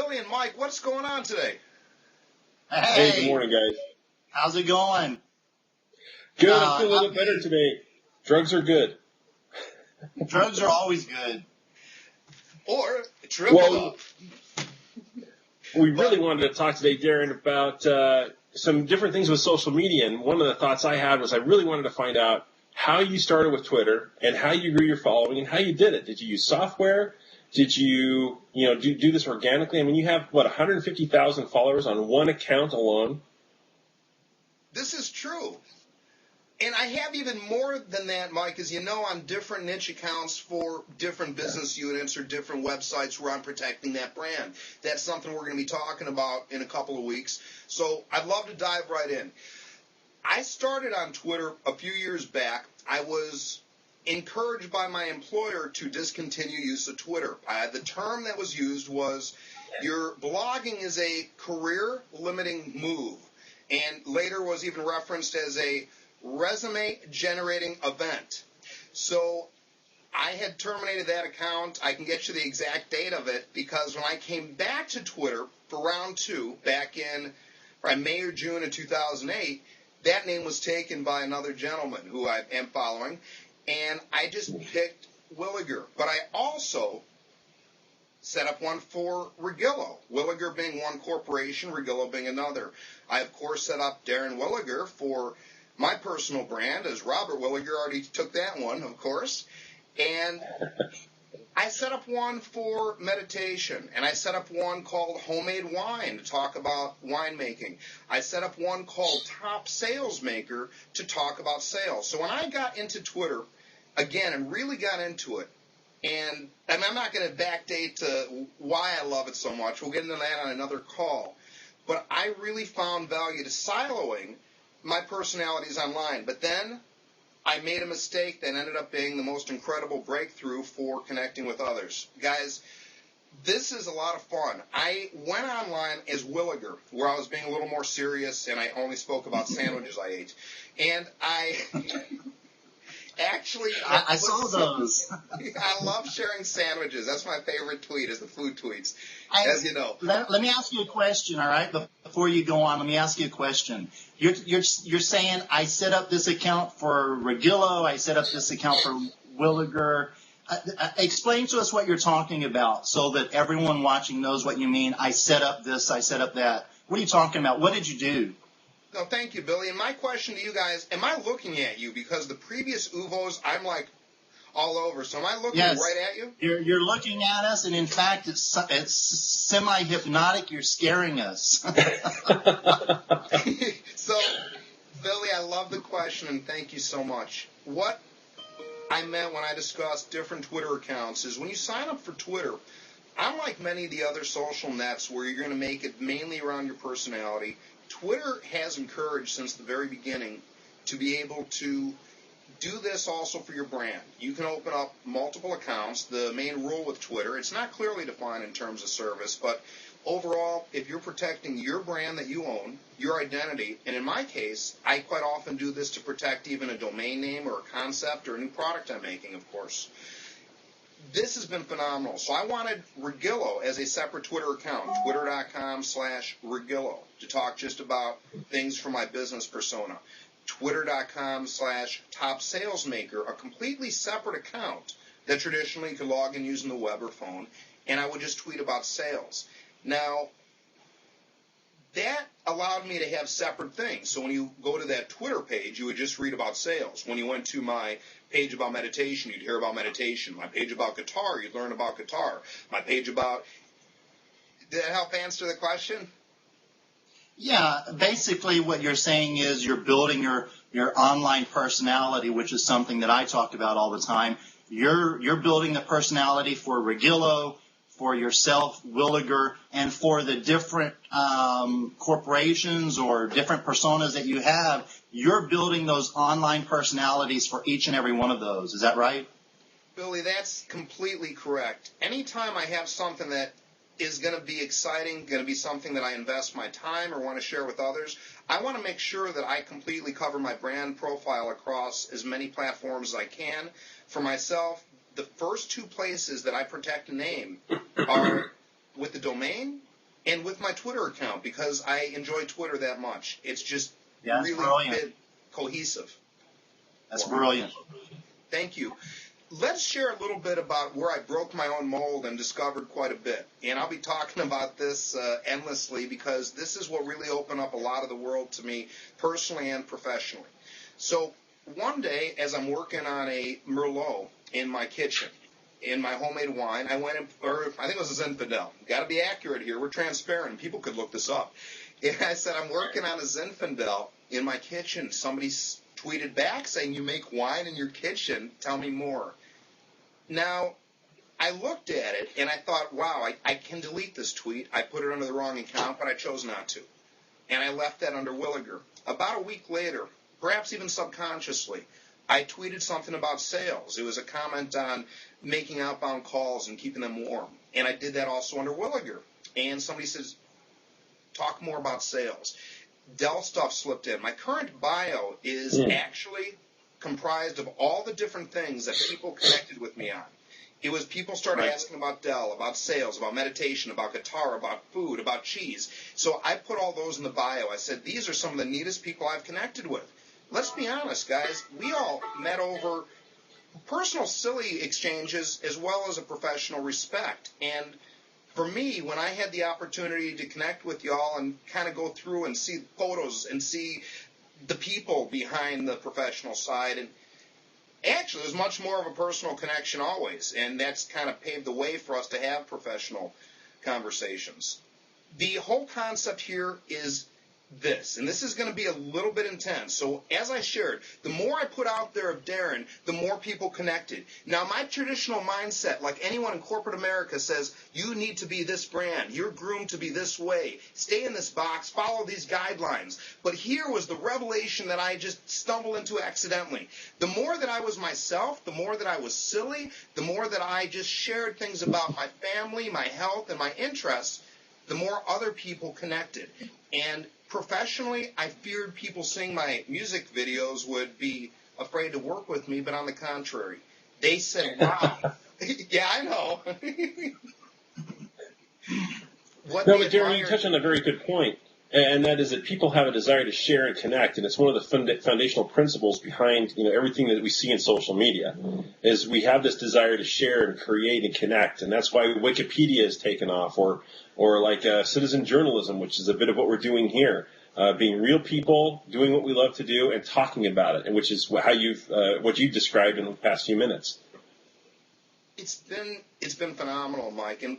Billy and Mike, what's going on today? Hey, good morning, guys. How's it going? Good. I feel a little bit better today. Drugs are good. Drugs are always good. Or triple up. We really wanted to talk today, Darren, about some different things with social media. And one of the thoughts I had was I really wanted to find out how you started with Twitter and how you grew your following and how you did it. Did you use software? Did you do this organically? I mean, you have, 150,000 followers on one account alone? This is true. And I have even more than that, Mike, as you know, on different niche accounts for different business units or different websites where I'm protecting that brand. That's something we're going to be talking about in a couple of weeks. So I'd love to dive right in. I started on Twitter a few years back. I was encouraged by my employer to discontinue use of Twitter. The term that was used was your blogging is a career-limiting move, and later was even referenced as a resume-generating event. So I had terminated that account. I can get you the exact date of it because when I came back to Twitter for round two back in May or June of 2008, that name was taken by another gentleman who I am following, and I just picked Williger. But I also set up one for Regillo, Williger being one corporation, Regillo being another. I, of course, set up Darren Williger for my personal brand, as Robert Williger already took that one, of course. And I set up one for meditation, and I set up one called Homemade Wine to talk about winemaking. I set up one called Top Sales Maker to talk about sales. So when I got into Twitter, again, and really got into it, and I'm not going to backdate to why I love it so much. We'll get into that on another call. But I really found value to siloing my personalities online. But then I made a mistake that ended up being the most incredible breakthrough for connecting with others. Guys, this is a lot of fun. I went online as Williger, where I was being a little more serious, and I only spoke about sandwiches I ate. And I actually, I saw those. I love sharing sandwiches. That's my favorite tweet, is the food tweets, as you know. Let me ask you a question, all right? Before you go on, let me ask you a question. You're saying I set up this account for Regillo, I set up this account for Williger. Explain to us what you're talking about so that everyone watching knows what you mean. I set up this, I set up that. What are you talking about? What did you do? No, thank you, Billy. And my question to you guys, am I looking at you? Because the previous UVOs, I'm like all over. So am I looking right at you? You're looking at us, and in fact, it's semi-hypnotic. You're scaring us. So, Billy, I love the question, and thank you so much. What I meant when I discussed different Twitter accounts is when you sign up for Twitter, unlike many of the other social nets where you're going to make it mainly around your personality, Twitter has encouraged since the very beginning to be able to do this also for your brand. You can open up multiple accounts. The main rule with Twitter, it's not clearly defined in terms of service, but overall, if you're protecting your brand that you own, your identity, and in my case, I quite often do this to protect even a domain name or a concept or a new product I'm making, of course. This has been phenomenal. So I wanted Regillo as a separate Twitter account, twitter.com/Regillo, to talk just about things from my business persona. Twitter.com/Top Sales Maker, a completely separate account that traditionally you could log in using the web or phone, and I would just tweet about sales. Now, that allowed me to have separate things. So when you go to that Twitter page, you would just read about sales. When you went to my page about meditation, you'd hear about meditation. My page about guitar, you'd learn about guitar. My page about... Did that help answer the question? Yeah, basically what you're saying is you're building your online personality, which is something that I talk about all the time. You're building the personality for Regillo, for yourself, Williger, and for the different corporations or different personas that you have. You're building those online personalities for each and every one of those. Is that right? Billy, that's completely correct. Anytime I have something that is going to be exciting, going to be something that I invest my time or want to share with others, I want to make sure that I completely cover my brand profile across as many platforms as I can. For myself, the first two places that I protect a name are with the domain and with my Twitter account, because I enjoy Twitter that much. It's just That's really brilliant. been cohesive. That's brilliant. Thank you. Let's share a little bit about where I broke my own mold and discovered quite a bit. And I'll be talking about this endlessly, because this is what really opened up a lot of the world to me personally and professionally. So one day, as I'm working on a Merlot in my kitchen, in my homemade wine, I went in, or I think it was a Zinfandel. Got to be accurate here. We're transparent. People could look this up. And I said, I'm working on a Zinfandel in my kitchen. Somebody tweeted back saying, you make wine in your kitchen. Tell me more. Now, I looked at it, and I thought, wow, I can delete this tweet. I put it under the wrong account, but I chose not to. And I left that under Williger. About a week later, perhaps even subconsciously, I tweeted something about sales. It was a comment on making outbound calls and keeping them warm. And I did that also under Williger. And somebody says, talk more about sales. Dell stuff slipped in. My current bio is actually comprised of all the different things that people connected with me on. It was people started asking about Dell, about sales, about meditation, about guitar, about food, about cheese. So I put all those in the bio. I said, these are some of the neatest people I've connected with. Let's be honest, guys. We all met over personal, silly exchanges as well as a professional respect. And for me, when I had the opportunity to connect with y'all and kind of go through and see photos and see the people behind the professional side, and actually there's much more of a personal connection always, and that's kind of paved the way for us to have professional conversations. The whole concept here is this, and this is going to be a little bit intense. So as I shared, the more I put out there of Darren, the more people connected. Now, my traditional mindset, like anyone in corporate America, says you need to be this brand. You're groomed to be this way. Stay in this box. Follow these guidelines. But here was the revelation that I just stumbled into accidentally. The more that I was myself, the more that I was silly, the more that I just shared things about my family, my health, and my interests, the more other people connected. And professionally, I feared people seeing my music videos would be afraid to work with me, but on the contrary, they said, wow. Yeah, I know. No, but Darren, you touched on a very good point, and that is that people have a desire to share and connect, and it's one of the foundational principles behind everything that we see in social media, is we have this desire to share and create and connect, and that's why Wikipedia has taken off, or like citizen journalism, which is a bit of what we're doing here, being real people, doing what we love to do, and talking about it, and which is how what you've described in the past few minutes. It's been phenomenal, Mike, and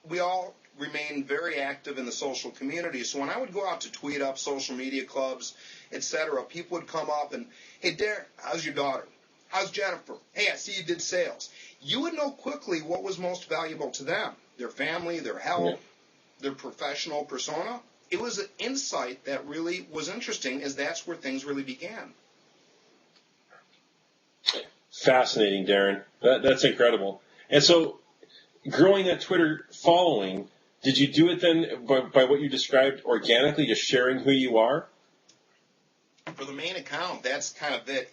we all remain very active in the social community. So when I would go out to tweet up social media clubs, etc., people would come up and, hey, Darren, how's your daughter? How's Jennifer? Hey, I see you did sales. You would know quickly what was most valuable to them, their family, their health, their professional persona. It was an insight that really was interesting, as that's where things really began. Fascinating, Darren. That's incredible. And so growing that Twitter following, did you do it then by what you described organically, just sharing who you are? For the main account, that's kind of it.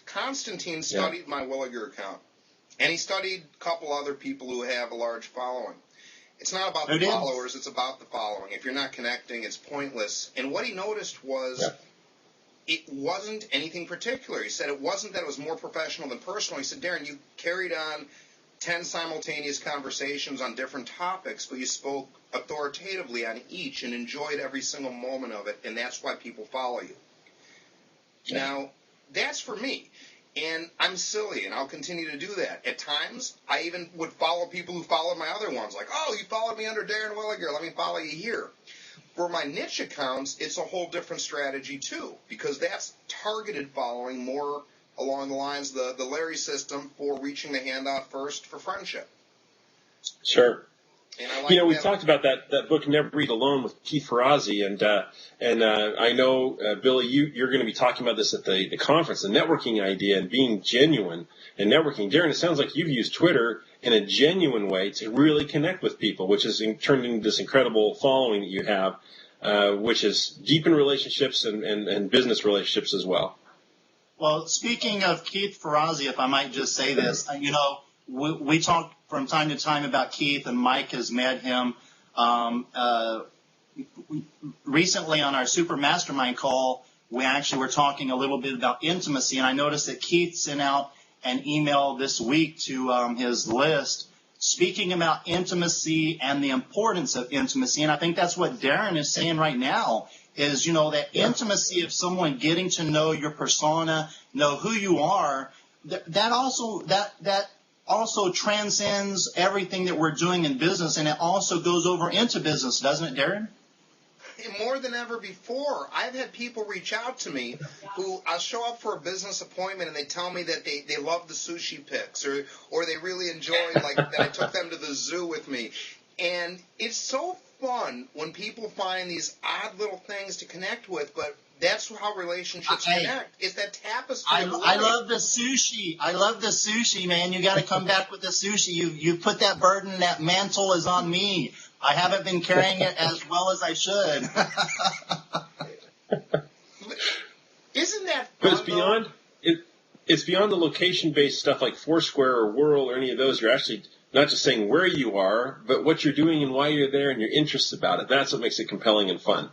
Constantine studied my Williger account, and he studied a couple other people who have a large following. It's not about the followers, it's about the following. If you're not connecting, it's pointless. And what he noticed was it wasn't anything particular. He said it wasn't that it was more professional than personal. He said, Darren, you carried on 10 simultaneous conversations on different topics, but you spoke authoritatively on each and enjoyed every single moment of it, and that's why people follow you. Now, that's for me, and I'm silly, and I'll continue to do that. At times, I even would follow people who followed my other ones, like, oh, you followed me under Darren Williger, let me follow you here. For my niche accounts, it's a whole different strategy, too, because that's targeted following more along the lines of the Larry system for reaching the handout first for friendship. Sure. And I like we talked about that book, Never Breathe Alone, with Keith Ferrazzi, and I know, Billy, you're going to be talking about this at the conference, the networking idea and being genuine and networking. Darren, it sounds like you've used Twitter in a genuine way to really connect with people, which has turned into this incredible following that you have, which is deepen relationships and business relationships as well. Well, speaking of Keith Ferrazzi, if I might just say this, we talk from time to time about Keith, and Mike has met him. Recently on our Super Mastermind call, we actually were talking a little bit about intimacy, and I noticed that Keith sent out an email this week to his list speaking about intimacy and the importance of intimacy. And I think that's what Darren is saying right now is, that intimacy of someone getting to know your persona, know who you are, that also transcends everything that we're doing in business, and it also goes over into business, doesn't it, Darren? More than ever before. I've had people reach out to me who I'll show up for a business appointment and they tell me that they love the sushi pics or they really enjoyed that I took them to the zoo with me. And it's so fun when people find these odd little things to connect with, but that's how relationships connect. It's that tapestry. I love the sushi. I love the sushi, man. You got to come back with the sushi. You put that burden, that mantle is on me. I haven't been carrying it as well as I should. Isn't that fun? But it's beyond the location-based stuff like Foursquare or Whirl or any of those. You're actually not just saying where you are, but what you're doing and why you're there and your interests about it. That's what makes it compelling and fun.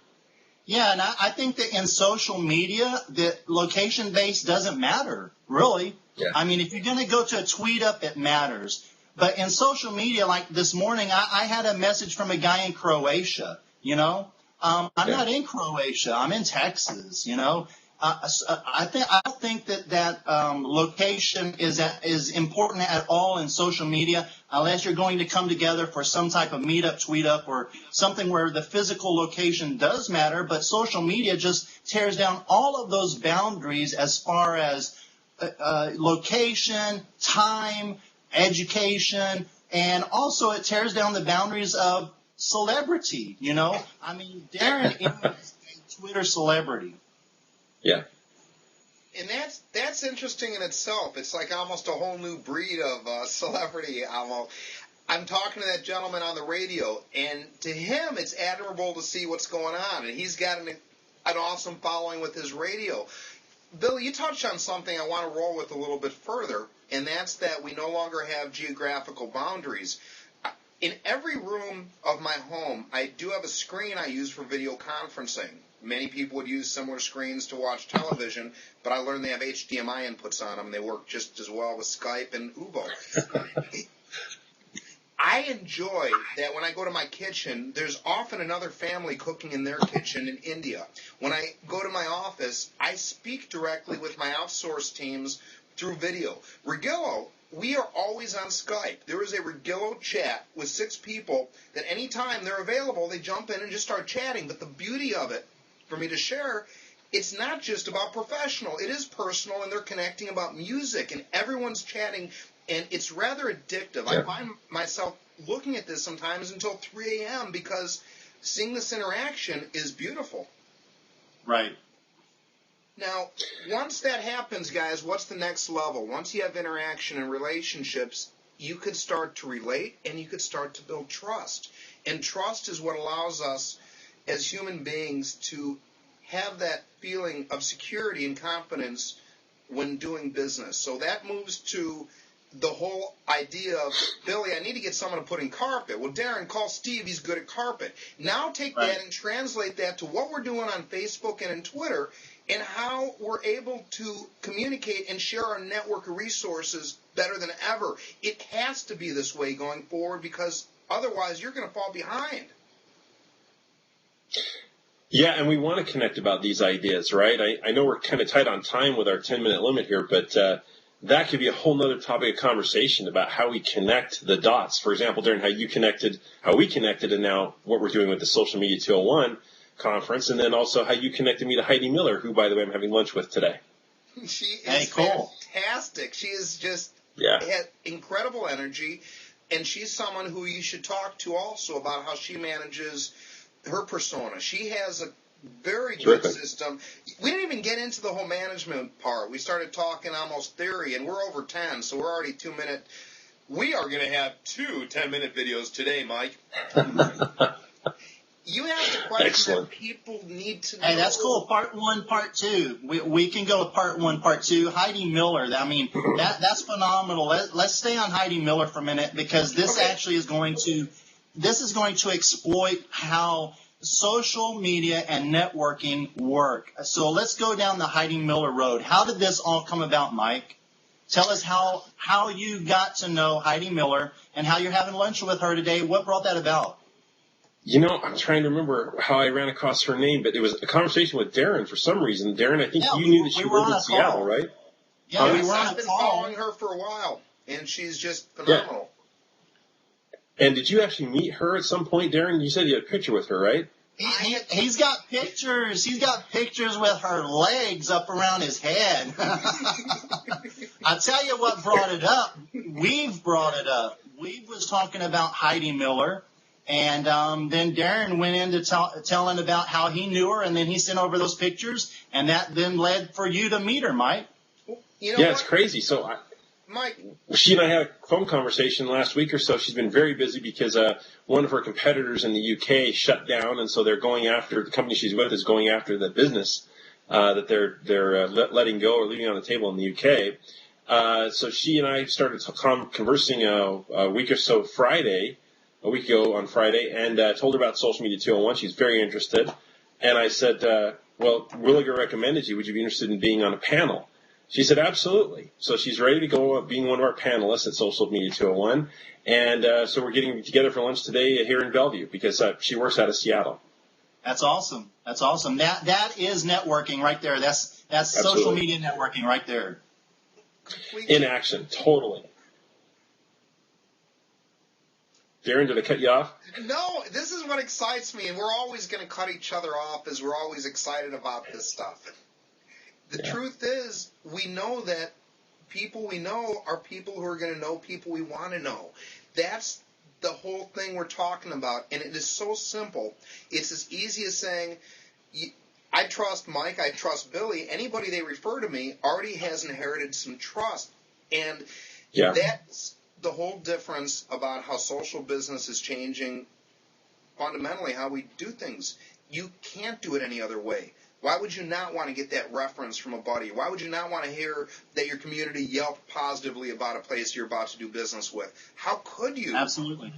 Yeah, and I think that in social media, that location-based doesn't matter, really. Yeah. I mean, if you're going to go to a tweet up, it matters. But in social media, like this morning, I had a message from a guy in Croatia, I'm not in Croatia. I'm in Texas, I don't think that location is important at all in social media unless you're going to come together for some type of meetup, tweet up, or something where the physical location does matter. But social media just tears down all of those boundaries as far as location, time, education, and also it tears down the boundaries of celebrity, I mean, Darren is a Twitter celebrity. Yeah. And that's interesting in itself. It's like almost a whole new breed of celebrity. I'm talking to that gentleman on the radio, and to him it's admirable to see what's going on, and he's got an awesome following with his radio. Bill, you touched on something I want to roll with a little bit further, and that's that we no longer have geographical boundaries. In every room of my home, I do have a screen I use for video conferencing. Many people would use similar screens to watch television, but I learned they have HDMI inputs on them. They work just as well with Skype and Uvo. I enjoy that when I go to my kitchen, there's often another family cooking in their kitchen in India. When I go to my office, I speak directly with my outsourced teams through video. Regillo, we are always on Skype. There is a Regillo chat with 6 people that anytime they're available, they jump in and just start chatting. But the beauty of it, for me to share, it's not just about professional. It is personal, and they're connecting about music, and everyone's chatting, and it's rather addictive. Yeah. I find myself looking at this sometimes until 3 a.m. because seeing this interaction is beautiful. Right. Now, once that happens, guys, what's the next level? Once you have interaction and relationships, you could start to relate, and you could start to build trust. And trust is what allows us as human beings to have that feeling of security and confidence when doing business. So that moves to the whole idea of, Billy, I need to get someone to put in carpet. Well, Darren, call Steve. He's good at carpet. Now take that and translate that to what we're doing on Facebook and in Twitter and how we're able to communicate and share our network of resources better than ever. It has to be this way going forward because otherwise you're going to fall behind. Yeah, and we want to connect about these ideas, right? I know we're kind of tight on time with our 10-minute limit here, but that could be a whole nother topic of conversation about how we connect the dots. For example, Darren, how we connected, and now what we're doing with the Social Media 201 conference, and then also how you connected me to Heidi Miller, who, by the way, I'm having lunch with today. She is fantastic. She is just had incredible energy, and she's someone who you should talk to also about how she manages her persona. She has a very good system. We didn't even get into the whole management part. We started talking almost theory, and we're over 10, so we're already 2 minute. We are going to have 2 10-minute videos today, Mike. You asked a question that people need to know. Hey, that's cool. Part 1, Part 2. We can go with Part 1, Part 2. Heidi Miller. I mean, that's phenomenal. Let's stay on Heidi Miller for a minute because this actually is going to this is going to exploit how social media and networking work. So let's go down the Heidi Miller road. How did this all come about, Mike? Tell us how you got to know Heidi Miller and how you're having lunch with her today. What brought that about? I'm trying to remember how I ran across her name, but it was a conversation with Darren for some reason. Darren, I think you knew that she lived in Seattle, right? Yeah, we were on a call. I've been following her for a while, and she's just phenomenal. Yeah. And did you actually meet her at some point, Darren? You said you had a picture with her, right? He's got pictures. He's got pictures with her legs up around his head. I'll tell you what brought it up. We've brought it up. Weave was talking about Heidi Miller, and then Darren went into telling about how he knew her, and then he sent over those pictures, and that then led for you to meet her, Mike. It's crazy. So Mike, she and I had a phone conversation last week or so. She's been very busy because one of her competitors in the UK shut down, and so they're going after, the company she's with is going after the business that they're letting go or leaving on the table in the UK. So she and I started conversing a week or so a week ago on Friday, and told her about Social Media 201. She's very interested. And I said, well, Williger recommended you. Would you be interested in being on a panel? She said, absolutely. So she's ready to go being one of our panelists at Social Media 201. And so we're getting together for lunch today here in Bellevue because she works out of Seattle. That's awesome. That's awesome. That is networking right there. That's social media networking right there. In action, totally. Darren, did I cut you off? No, this is what excites me, and we're always going to cut each other off as we're always excited about this stuff. The truth is, we know that people we know are people who are going to know people we want to know. That's the whole thing we're talking about, and it is so simple. It's as easy as saying, I trust Mike, I trust Billy. Anybody they refer to me already has inherited some trust, and that's the whole difference about how social business is changing fundamentally how we do things. You can't do it any other way. Why would you not want to get that reference from a buddy? Why would you not want to hear that your community yelped positively about a place you're about to do business with? How could you? Absolutely.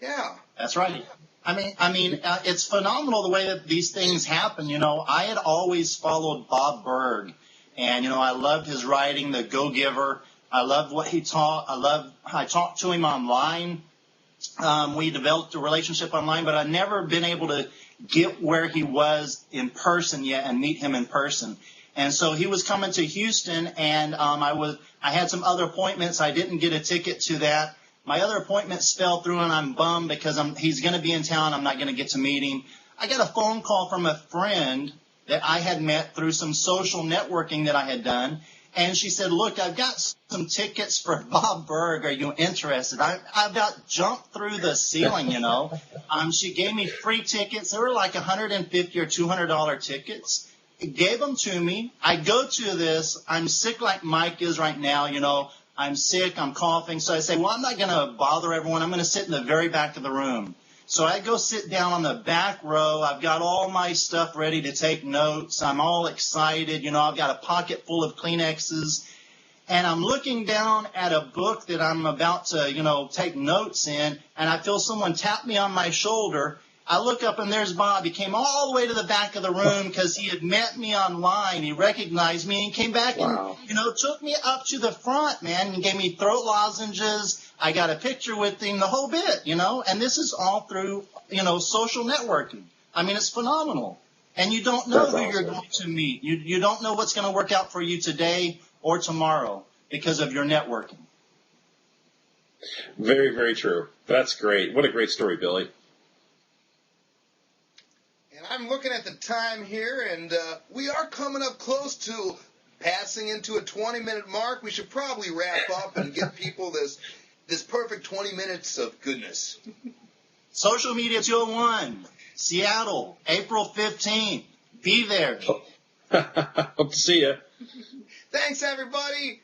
Yeah. That's right. I mean, it's phenomenal the way that these things happen. I had always followed Bob Berg, and, I loved his writing, The Go-Giver. I loved what he taught. I talked to him online. We developed a relationship online, but I've never been able to get where he was in person yet and meet him in person. And so he was coming to Houston, and I had some other appointments. I didn't get a ticket to that. My other appointments fell through, and I'm bummed because he's going to be in town. I'm not going to get to meet him. I got a phone call from a friend that I had met through some social networking that I had done. And she said, look, I've got some tickets for Bob Berg. Are you interested? I about jumped through the ceiling, She gave me free tickets. They were like $150 or $200 tickets. Gave them to me. I go to this. I'm sick like Mike is right now, I'm sick. I'm coughing. So I say, well, I'm not going to bother everyone. I'm going to sit in the very back of the room. So I go sit down on the back row. I've got all my stuff ready to take notes. I'm all excited. I've got a pocket full of Kleenexes. And I'm looking down at a book that I'm about to, take notes in. And I feel someone tap me on my shoulder. I look up, and there's Bob. He came all the way to the back of the room because he had met me online. He recognized me and came back and, took me up to the front, man, and gave me throat lozenges. I got a picture with him, the whole bit, and this is all through, social networking. I mean, it's phenomenal. And you don't know who you're going to meet. You don't know what's going to work out for you today or tomorrow because of your networking. Very, very true. That's great. What a great story, Billy. And I'm looking at the time here, and we are coming up close to passing into a 20-minute mark. We should probably wrap up and give people this perfect 20 minutes of goodness. Social Media 201, Seattle, April 15th. Be there. Hope to see you. Thanks, everybody.